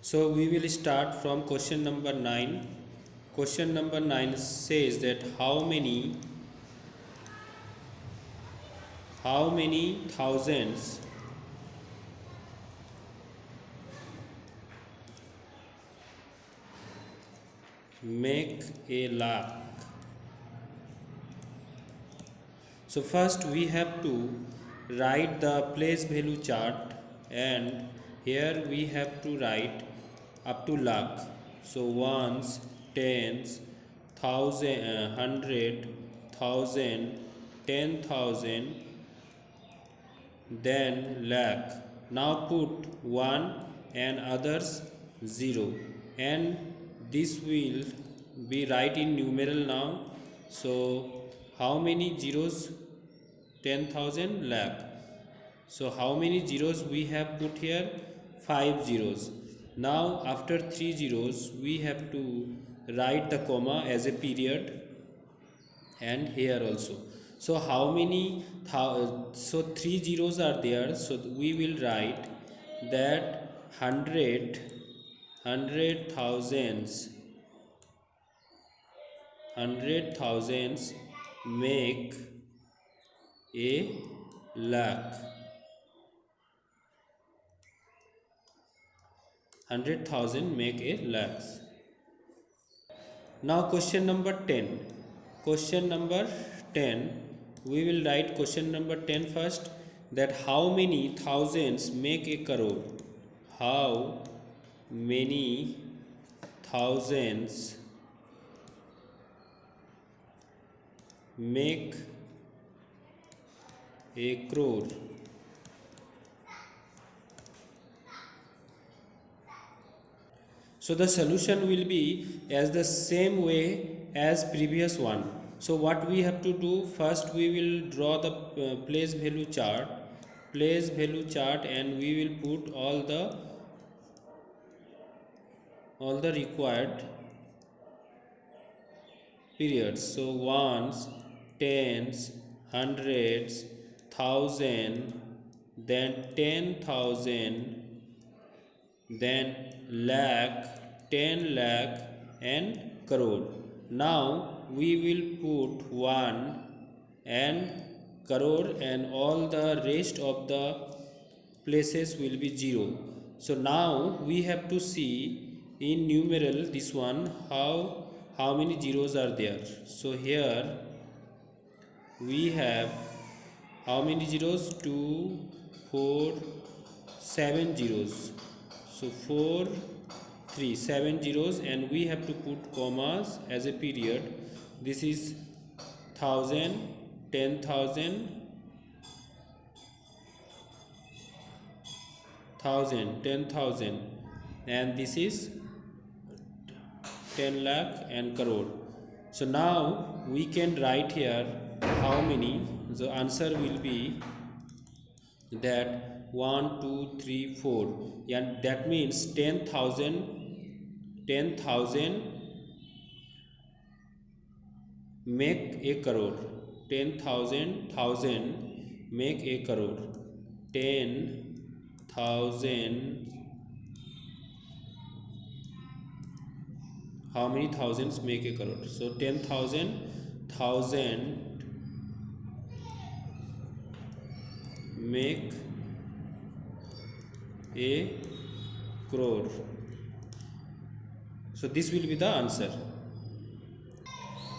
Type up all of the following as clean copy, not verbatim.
So we will start from question number 9. Question number 9 says that how many thousands make a lakh. So first we have to write the place value chart, and here we have to write up to lakh. So ones, tens, thousand, hundred, thousand, 10,000, then lakh. Now put 1 and others 0, and this will be right in numeral now. So how many zeros? 10,000 lakh. So how many zeros we have put here? 5 zeros. Now after 3 zeros we have to write the comma as a period, and here also. So how many so 3 zeros are there, so we will write that hundred thousands make a lakh. 100,000 make a lakhs. Now question number 10. Question number 10. We will write question number 10 first. That how many thousands make a crore? How many thousands make a crore? So the solution will be as the same way as previous one. So what we have to do, first we will draw the place value chart, and we will put all the required periods. So ones, tens, hundreds, thousand, then 10,000, then lakh, 10 lakh, and crore. Now we will put 1 and crore, and all the rest of the places will be 0. So now we have to see in numeral this one how many zeros are there. So here we have how many zeros? 2, 4, 7 zeros. So 4, 3, 7 zeros, and we have to put commas as a period. This is 1000, 10,000, 1000, 10,000, and this is 10 lakh and crore. So now we can write here how many. The answer will be that 1, 2, 3, 4, and that means 10,000 make a crore. 10,000 make a crore. 10,000, how many thousands make a crore? So 10,000 make a crore. So this will be the answer.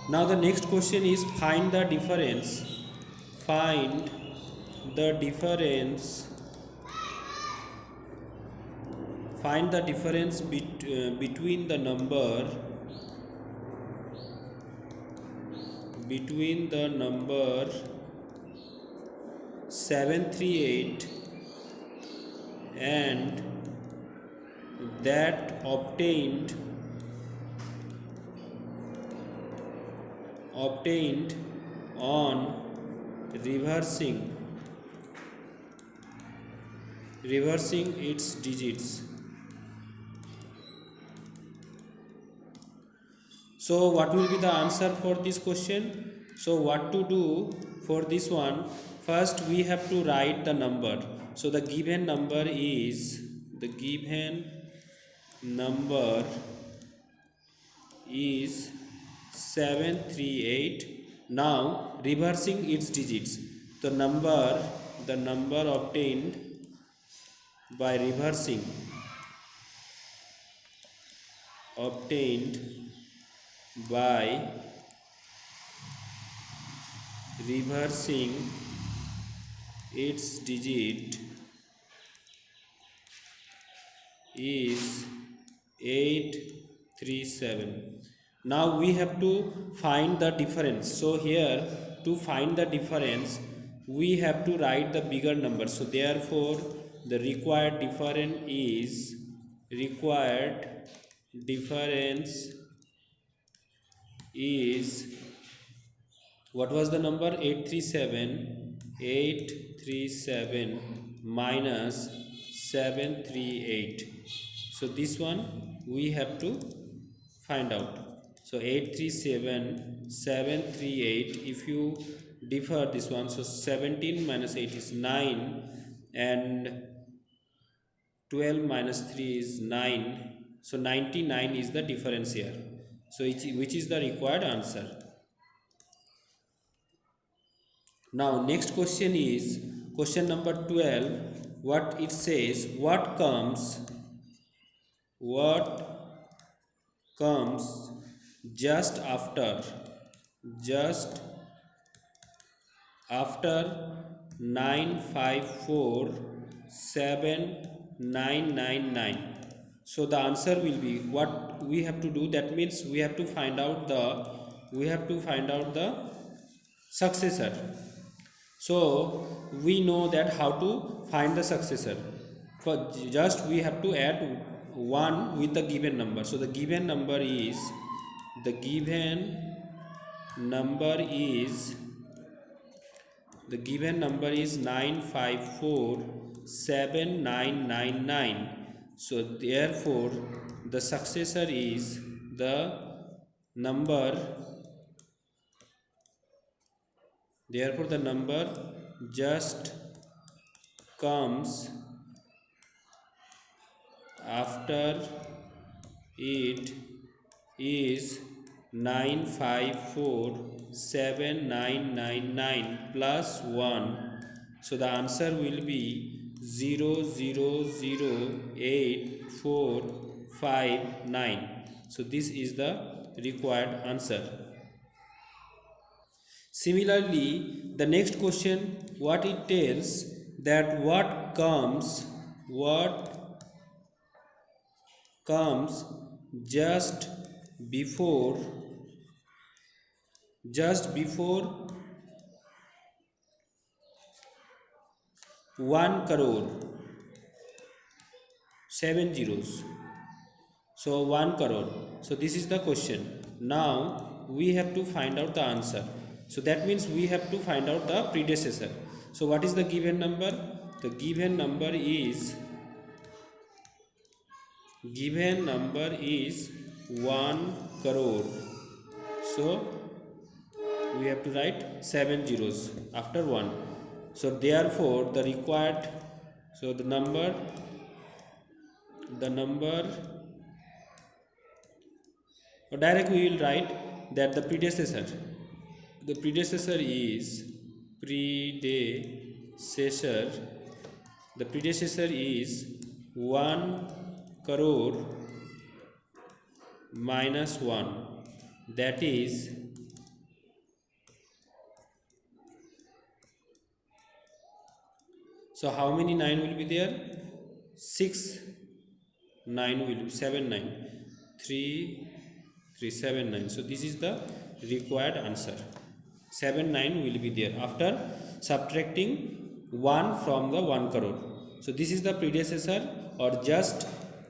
Now the next question is find the difference. Find the difference. Find the difference between the number 738 and that obtained on reversing its digits. So what will be the answer for this question? So what to do for this one? First we have to write the number. So the given number is number is 738. Now reversing its digits, the number obtained by obtained by reversing its digit is 837. Now we have to find the difference. So here, to find the difference, we have to write the bigger number. So therefore the required difference is, what was the number? 837 minus 738. So this one we have to find out. So 837 738, if you differ this one, so 17 minus 8 is 9, and 12 minus 3 is 9. So 99 is the difference here. So which is the required answer. Now next question is question number 12. What it says, what comes just after 9547999. So the answer will be, what we have to do, that means we have to find out the successor. So we know that how to find the successor. For just we have to add 1 with the given number. So the given number is 9547999. So therefore the successor is the number just comes after it is 9547999 plus 1. So the answer will be 0008,459. So this is the required answer. Similarly, the next question, what it tells, that what comes just before 1 crore, 7 zeros. So 1 crore. So this is the question. Now we have to find out the answer. So that means we have to find out the predecessor. So what is the given number? The given number is 1 crore. So we have to write 7 zeros after 1. So therefore the required, so the number or directly we will write that the predecessor is the predecessor is 1 crore minus 1, that is so how many 9 will be there? 6 9 will be 7 9 3 3 7 9. So this is the required answer. 7 9 will be there after subtracting 1 from the 1 crore. So this is the predecessor, or just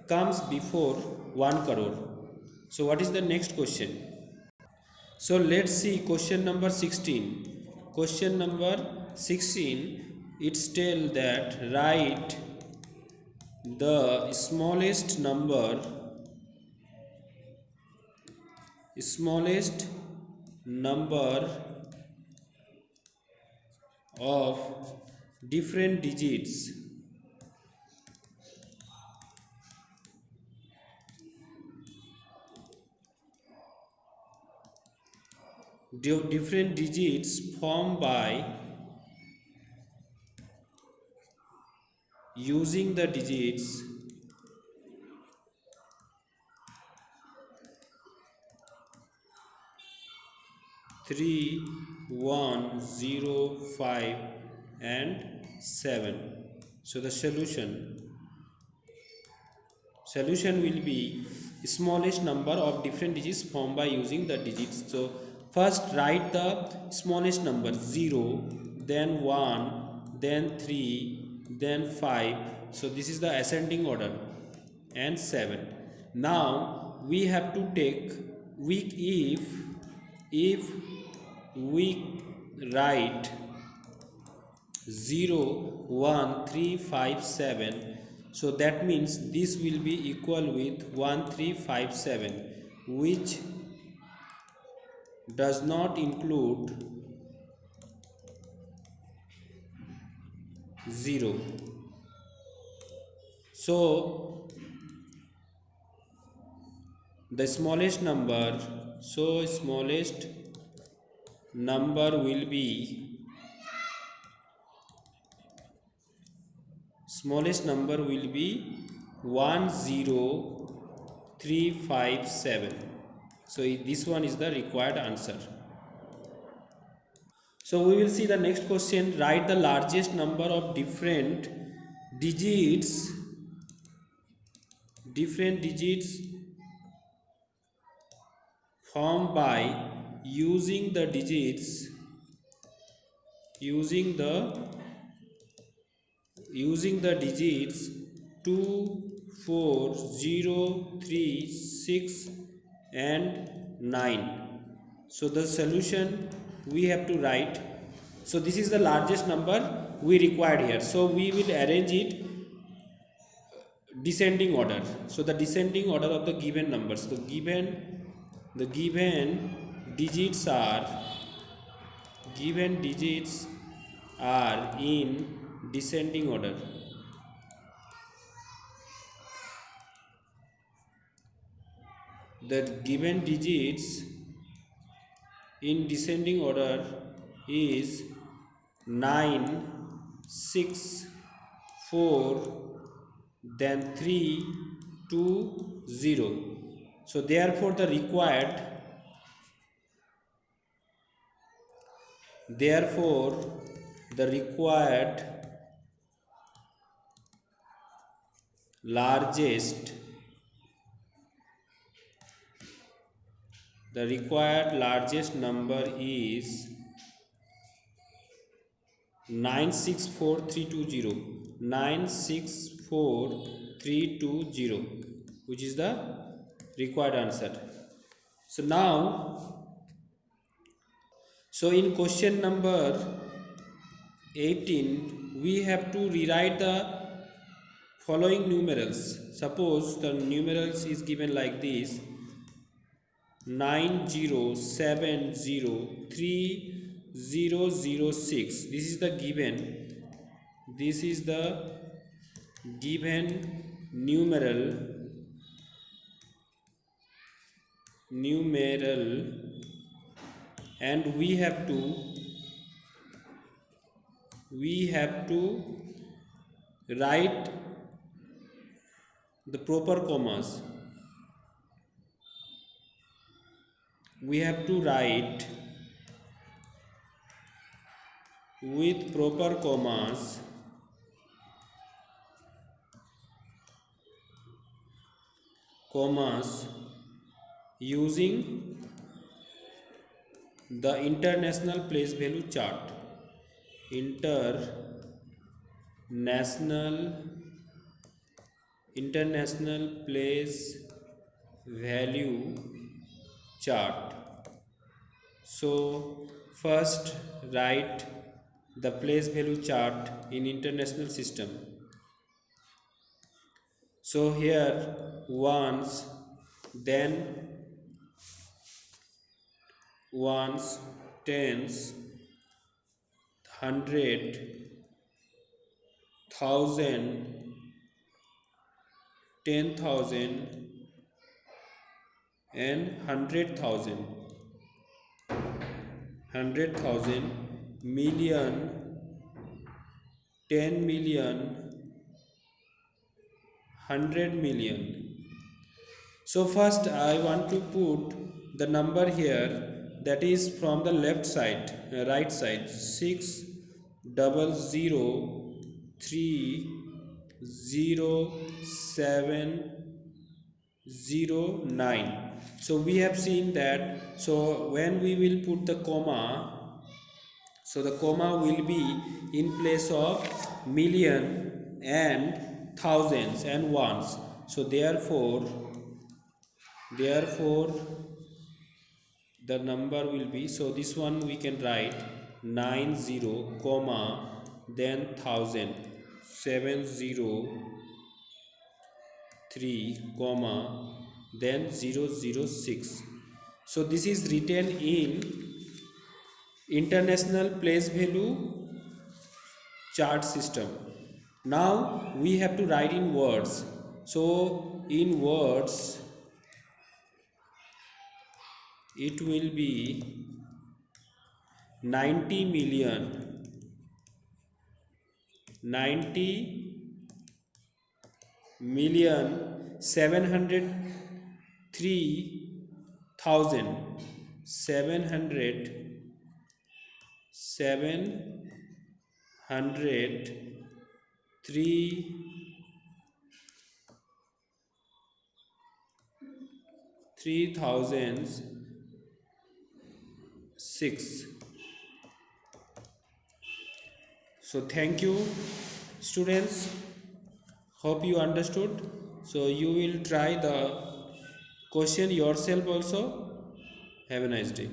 comes before 1 crore. So what is the next question? So let's see question number 16. Question number 16, it's tell that write the smallest number of different digits different digits formed by using the digits 3, 1, 0, 5 and 7. So the solution will be smallest number of different digits formed by using the digits. So first write the smallest number 0, then 1, then 3, then 5. So this is the ascending order, and 7. Now we have to take weak. If we write 0, 1, 3, 5, 7, so that means this will be equal with 1, 3, 5, 7, which does not include 0. So the smallest number, smallest number will be 10357. So this one is the required answer. So we will see the next question. Write the largest number of different digits formed by using the digits 2, 4, 0, 3, 6 and 9. So the solution we have to write. So this is the largest number we required here. So we will arrange it descending order. So the descending order of the given numbers. The given digits are in descending order. The given digits in descending order is 9, 6, 4, then 3, 2, 0. So therefore the required largest number is 964320, which is the required answer. So now, in question number 18, we have to rewrite the following numerals. Suppose the numerals is given like this: 90703006. This is the given numeral, and we have to write the proper commas. We have to write with proper commas using the international place value chart. International place value chart. So first write the place value chart in international system. So here ones, tens, 100, 1000, 10,000 and 100,000. 100,000, million, 10 million, 100 million. So first I want to put the number here, that is from the left side, right side, 600,30709. So we have seen that, so when we will put the comma, so the comma will be in place of million and thousands and ones. So therefore the number will be, so this one we can write 90 comma then 1000, 703 comma then 006. So this is written in international place value chart system. Now we have to write in words. So in words it will be 90 million, 703,000, 3,006. So thank you students, hope you understood. So you will try the question yourself also. Have a nice day.